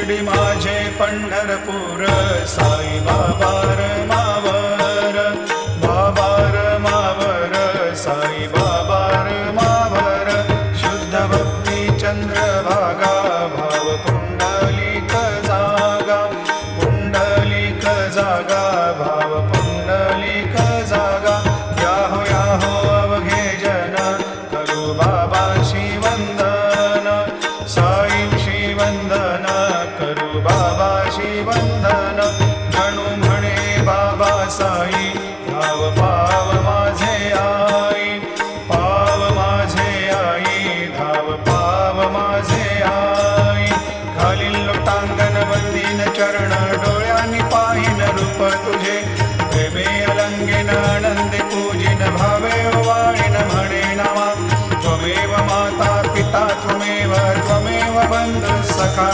शिर्डी माझे पंढरपूर साई बाबा मावर बाबा मावर साई बाबा मावर शुद्ध भक्ती चंद्रभागा भाव पुंडलिक जागा भाव पुंडलिक जागा याहो अवघे जन करू बाबाशी वंदन साईंशी वंदन करू बाबाशी वंदन जणू म्हणे बाबा साई धाव पाव माझे आई पाव माझे आई धाव पाव माझे आई घालील लोटांगण वंदीन चरण डोळ्यांनी पाहिन रूप तुझे प्रेमे अलंगिन आनंदे पूजिन भावे वाळीन म्हणे नामा त्वमेव माता पिता त्वमेव बंधु सखा